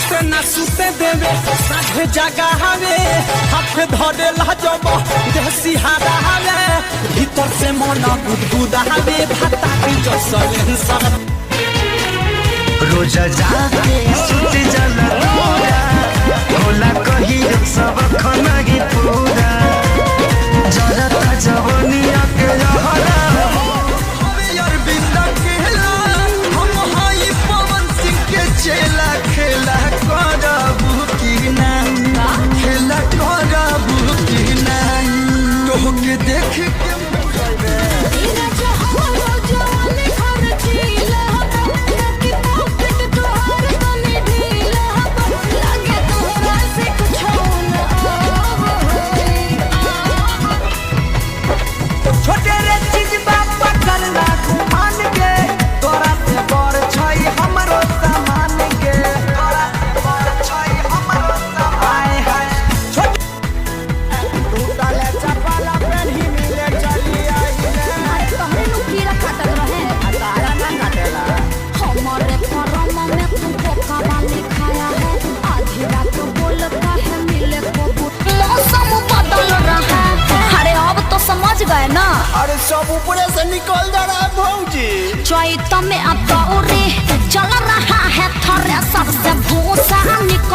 सुते ना सुते देवे साढ़े जगह हवे हाथ धरे लाजब देसी हारा हवे भीतर से मन गुदगुदा हवे भाता की जसले सब रोज जाके सुत जाला पूरा होला कही सब खाना ही पूरा जरता जवनिया के रहला हवे यार बिंदा केला हम हाई पवन सिंह के चेला खेला करबू की ना खेला करबू की ना तोहके देख के ना अरे सब ऊपर से निकल जा रहा है भौजी चैत में अब चल रहा है थ्रेसर से भूसा निकल